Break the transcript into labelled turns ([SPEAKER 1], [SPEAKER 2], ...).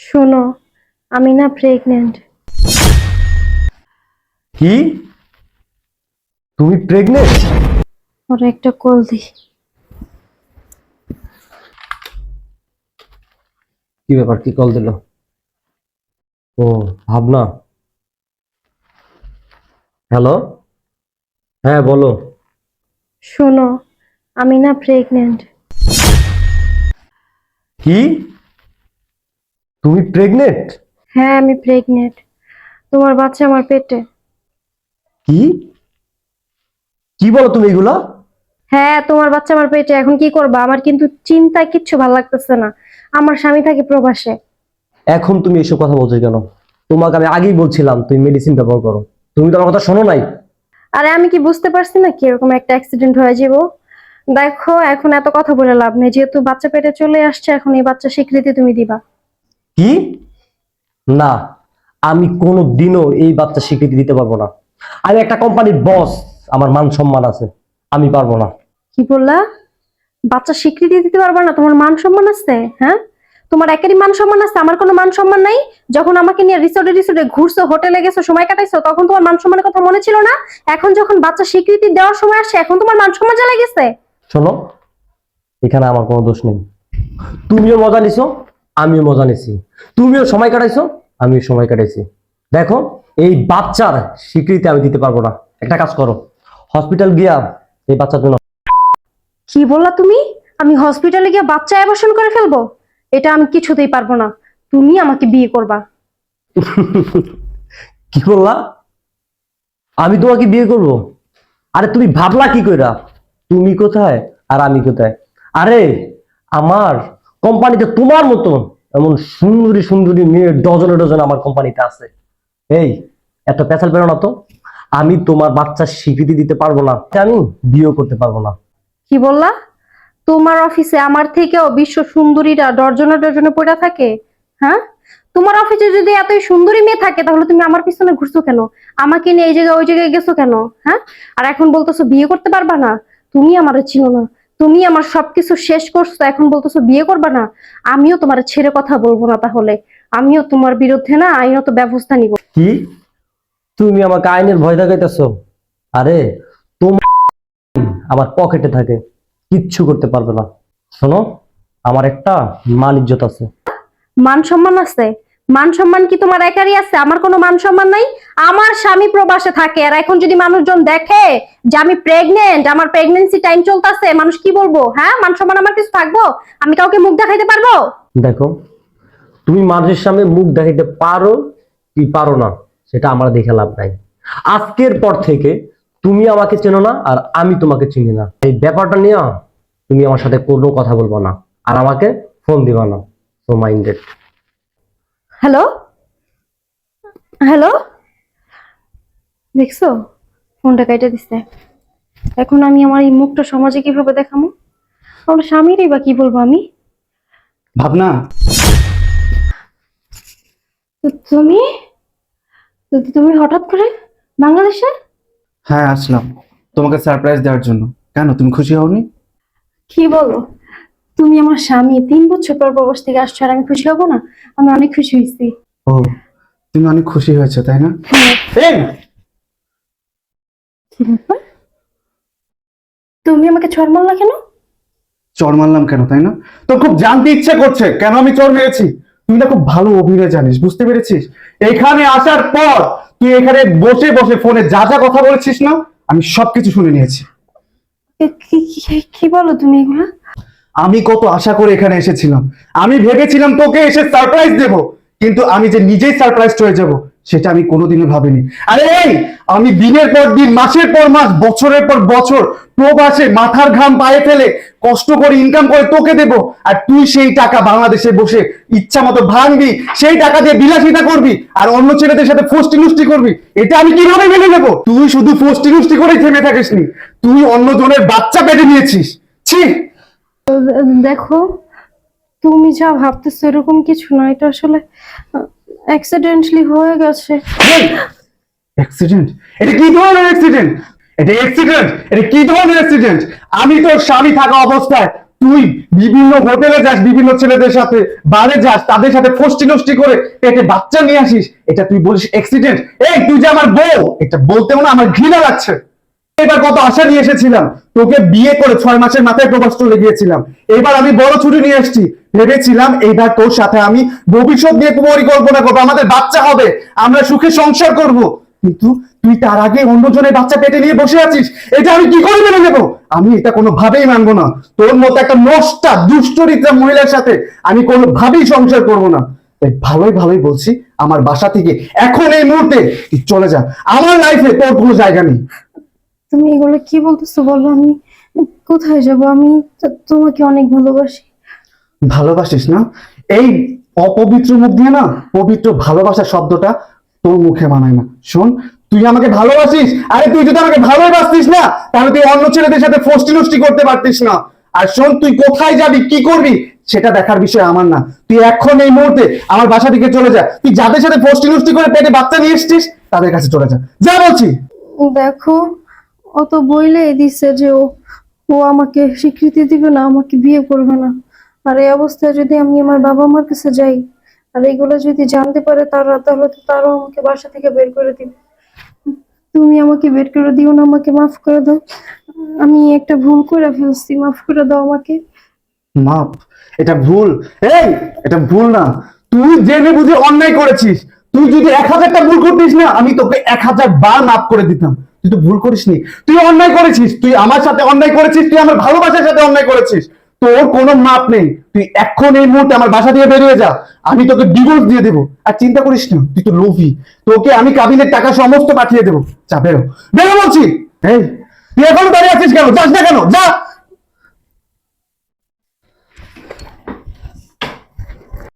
[SPEAKER 1] শোনো, আমি না প্রেগনেন্ট।
[SPEAKER 2] কি? তুমি প্রেগনেন্ট?
[SPEAKER 1] ওর একটা কল দি।
[SPEAKER 2] কি ব্যাপার, কি কল দিল? ও, ভাবনা। হ্যালো, হ্যাঁ বলো।
[SPEAKER 1] শোনো, আমি না প্রেগনেন্ট।
[SPEAKER 2] কি? তুমি প্রেগনেন্ট?
[SPEAKER 1] হ্যাঁ, আমি প্রেগনেন্ট। তোমার বাচ্চা আমার পেটে।
[SPEAKER 2] কি কি বলো তুমি এগুলা?
[SPEAKER 1] হ্যাঁ, তোমার বাচ্চা আমার পেটে। এখন কি করবা? আমার কিন্তু চিন্তায় কিচ্ছু ভালো লাগতেছে না। আমার স্বামী থাকে প্রবাসে।
[SPEAKER 2] এখন তুমি এসব কথা বলছো কেন? তোমাকে আমি আগেই বলছিলাম তুমি মেডিসিন ব্যবহার করো। তুমি তো আমার কথা শোনো নাই।
[SPEAKER 1] আরে আমি কি বুঝতে পারছি না কি এরকম একটা অ্যাক্সিডেন্ট হয়ে যাবো? দেখো, এখন এত কথা বলে লাভ নেই, যেহেতু বাচ্চা পেটে চলে আসছে, এখন এই বাচ্চা স্বীকৃতি তুমি দিবা।
[SPEAKER 2] কি? না, আমি কোনো দিনও এই বাচ্চা স্বীকৃতি দিতে পারবো না। আমি একটা কোম্পানির বস, আমার মান সম্মান আছে, আমি পারবো না।
[SPEAKER 1] কি বললা? বাচ্চা স্বীকৃতি দিতে পারবা না? তোমার মান সম্মান আছে? হ্যাঁ, তোমার একেরই মান সম্মান আছে, আমার কোনো মান সম্মান নাই। যখন আমাকে নিয়ে রিসোর্টে রিসোর্টে ঘুরছো, হোটেলে গেছো, সময় কাটাইছো, তখন তোমার মান সম্মানের কথা মনে ছিল না? এখন যখন বাচ্চা স্বীকৃতি দেওয়ার সময় আসছে, এখন তোমার মান সম্মান জ্বালা গেছে।
[SPEAKER 2] শোনো, এখানে আমার কোনো দোষ নেই। তুমিও মজা নিছো, আমিও মজা নিছি। তুমিও সময় কাটাইছো, আমিও সময় কাটাইছি। দেখো, এই বাচ্চার স্বীকৃতি আমি দিতে পারবো না। একটা কাজ করো, হসপিটাল গিয়া এই বাচ্চার জন্য।
[SPEAKER 1] কি বললা তুমি? আমি হসপিটালে গিয়ে বাচ্চা অ্যাবর্শন করে ফেলবো? এটা আমি কিছুতেই পারবো না। তুমি আমাকে বিয়ে করবা।
[SPEAKER 2] কি করলা? আমি তোমাকে বিয়ে করব? আরে তুমি ভাবলা কি কইরা? তুমি কোথায় আর আমি কোথায়? আরে আমার কোম্পানিতে তোমার মতো এমন সুন্দরী সুন্দরী মেয়ে ডজনে ডজনে আমার কোম্পানিতে আছে। এই, এত পেছাল পেরো না তো। আমি তোমার বাচ্চার স্বীকৃতি দিতে পারবো না, আমি বিয়ে করতে পারবো না।
[SPEAKER 1] কি বললা? তোমার অফিসে আমার থেকেও বিশ্ব সুন্দরীরা ডর্জনে ডর্জনে পড়ে থাকে? হ্যাঁ, তোমার অফিসে যদি এতই সুন্দরী মেয়ে থাকে, তাহলে তুমি আমার পিছনে ঘুরছো কেন? আমাকে নিয়ে এই জায়গায় ওই জায়গায় গেছো কেন? হ্যাঁ, আর এখন বলতেছো বিয়ে করতে পারবা না? তুমি আমারে চিনো না, তুমি আমার সবকিছু শেষ করছো, এখন বলতেছো বিয়ে করবা না? আমিও তোমার ছেড়ে কথা বলবো না, তাহলে আমিও তোমার বিরুদ্ধে না আইনত ব্যবস্থা নিব।
[SPEAKER 2] কি? তুমি আমাকে আইনের ভয় দেখাইতেছো? আরে তোমার আমার পকেটে থাকে, কিচ্ছু করতে পারবে না। শোনো, আমার একটা মান ইজ্জত আছে।
[SPEAKER 1] মান সম্মান আছে? মান সম্মান কি তোমার একারই আছে? আমার কোনো মান সম্মান নাই। আমার স্বামী প্রবাসে থাকে, আর এখন যদি মানুষজন দেখে যে আমি প্রেগনেন্ট, আমার প্রেগন্যান্সি টাইম চলতেছে, মানুষ কি বলবো? হ্যাঁ, মান সম্মান আমার কিছু থাকবো? আমি কাউকে মুখ দেখাইতে পারবো?
[SPEAKER 2] দেখো, তুমি মানুষের সামনে মুখ দেখাইতে পারো কি পারো না, সেটা আমার দেখে লাভ নাই। আজকের পর থেকে তুমি আমাকে চেনো না আর আমি তোমাকে চিনি না। এই ব্যাপারটা নিয়ে তুমি আমার সাথে কোনো কথা বলবো না, আর আমাকে ফোন দিবা না। So minded.
[SPEAKER 1] হ্যালো, হ্যালো, দেখছো? ফোনটা কাইটা দিছে। এখন আমি আমার এই মুখটা সমাজে কিভাবে দেখাবো? আমার স্বামীরই বা কি বলবো আমি?
[SPEAKER 3] ভাবনা,
[SPEAKER 1] তো তুমি তুমি হঠাৎ করে বাংলাদেশে?
[SPEAKER 3] হ্যাঁ আসলাম তোমাকে সারপ্রাইজ দেওয়ার জন্য। কেন, তুমি খুশি হওনি?
[SPEAKER 1] কি বলো? তুমি আমার স্বামী, 3 বছর পর প্রবাস থেকে আসছো, আর আমি খুশি হব না? আমি অনেক খুশি হয়েছি।
[SPEAKER 3] ও, তুমি অনেক খুশি হয়েছো তাই না?
[SPEAKER 1] হ্যাঁ।
[SPEAKER 3] এই,
[SPEAKER 1] কি ব্যাপার? তুমি আমাকে চড় মারলা কেন?
[SPEAKER 3] চড় মারলাম কেন তাই না? তোর খুব জানতে ইচ্ছে করছে কেন আমি চড় মেরেছি। তুই না খুব ভালো অভিনয় জানিস, বুঝতে পেরেছিস? এখানে আসার পর তুই এখানে বসে বসে ফোনে যা যা কথা বলেছিস না, আমি সবকিছু শুনে নিয়েছি।
[SPEAKER 1] কি বলো তুমি এগুলা?
[SPEAKER 3] আমি কত আশা করে এখানে এসেছিলাম। আমি ভেবেছিলাম তোকে এসে সারপ্রাইজ দেব, কিন্তু আমি যে নিজেই সারপ্রাইজ হয়ে যাব সেটা আমি কোনোদিনও ভাবিনি। আরে এই, আমি দিনের পর দিন, মাসের পর মাস, বছরের পর বছর প্রবাসে মাথার ঘাম পায়ে ফেলে কষ্ট করে ইনকাম করে তোকে দেব, আর তুই সেই টাকা বাংলাদেশে বসে ইচ্ছা মতো ভাঙবি, সেই টাকা দিয়ে বিলাসিতা করবি, আর অন্য ছেলেদের সাথে ফষ্টি নষ্টি করবি। এটা আমি কিভাবে মেনে নেবো? তুই শুধু ফষ্টি নষ্টি করেই থেমে থাকিসনি, তুই অন্য জনের বাচ্চা পেটে নিয়েছিস। ছি!
[SPEAKER 1] দেখো, তুমি যা ভাবতেছো এরকম কিছু না, এটা আসলে অ্যাক্সিডেন্টলি হয়ে গেছে।
[SPEAKER 3] অ্যাক্সিডেন্ট? এটা কি ধরনের অ্যাক্সিডেন্ট? এটা অ্যাক্সিডেন্ট? এটা কি ধরনের অ্যাক্সিডেন্ট? আমি তোর স্বামী থাকা অবস্থায় তুই বিভিন্ন হোটেলে যাস, বিভিন্ন ছেলেদের সাথে বারে যাস, তাদের সাথে ফষ্টি নষ্টি করে পেটে বাচ্চা নিয়ে আসিস, এটা তুই বলিস অ্যাক্সিডেন্ট? এই তুই যে আমার বউ, এটা বলতেও না আমার ঘৃণা লাগছে। এবার কত আশা নিয়ে এসেছিলাম, তোকে বিয়ে করে 6 মাসের মাথায় প্রবাস চলে গিয়েছিলাম। এবার আমি বড় ছুটি নিয়ে এসেছি, ভেবেছিলাম এইবার তোর সাথে আমি ভবিষ্যৎ নিয়ে পরিকল্পনা করবো, আমাদের বাচ্চা হবে, আমরা সুখে সংসার করব। কিন্তু তুই তার আগে অন্যজনের বাচ্চা পেটে নিয়ে বসে আছিস, এটা আমি কি করে মেনে নেবো? আমি এটা কোনোভাবেই মানবো না। তোর মতো একটা নষ্টা দুশ্চরিত্রা মহিলার সাথে আমি কোনোভাবেই সংসার করব না। তাই ভালোই ভালোই বলছি, আমার বাসা থেকে এখন এই মুহূর্তে তুই চলে যা, আমার লাইফে তোর কোনো জায়গা নেই।
[SPEAKER 1] তুমি এগুলো কি বলতেছো বলো? আমি কোথায় যাব? আমি তোমাকে অনেক ভালোবাসি।
[SPEAKER 3] ভালোবাসিস না? এই অপবিত্র মুখ দিয়ে না পবিত্র ভালোবাসা শব্দটা তোর মুখে মানায় না। শোন, তুই আমাকে ভালোবাসিস, আরে তুই যদি আমাকে ভালোবাসতিস না তাহলে তুই অন্য ছেলেদের সাথে ফষ্টি নষ্টি করতে পারতিস না। আর শোন, তুই কোথায় যাবি, কি করবি, সেটা দেখার বিষয় আমার না। তুই এখন এই মুহূর্তে আমার বাসা থেকে চলে যা। তুই যাদের সাথে ফষ্টি নষ্টি করে পেটে বাচ্চা নিয়ে এসছিস তাদের কাছে চলে যা, যা বলছি।
[SPEAKER 1] দেখো, অত বইলে দিচ্ছে যে ও আমাকে স্বীকৃতি দিবে না, আমাকে বিয়ে করবে না। আর এই অবস্থায় যদি আমি আমার বাবা মার কাছে যাই আর এগুলো যদি জানতে পারে তারা, তাহলে তো তারাও আমাকে বাসা থেকে বের করে দিবে। তুমি আমাকে বের করে দিও না, আমাকে মাফ করে দাও। আমি একটা ভুল করে ফেলছি, মাফ করে দাও আমাকে।
[SPEAKER 3] মাপ? এটা ভুল? এই, এটা ভুল না, তুই জেনে বুঝে অন্যায় করেছিস। তুই যদি 1000টা ভুল করতিস না আমি তোকে 1000 বার মাফ করে দিতাম। তুই তো ভুল করিসনি, তুই অন্যায় করেছিস, তুই আমার সাথে অন্যায় করেছিস, তুই আমার ভালোবাসার সাথে অন্যায় করেছিস। তোর কোনো মাপ নেই, তুই এখন এই মুহূর্তে আমার বাসা থেকে বেরিয়ে যা, আমি তোকে ডিভোর্স দিয়ে দেবো। আর চিন্তা করিস না, তুই তো লোভী, তোকে আমি কাবিনের টাকা সমস্ত পাঠিয়ে দেবো। যা, বেরো, বেরো বলছি। এই, তুই এখনো দাঁড়িয়ে আছিস কেন? যাস না কেন? যা।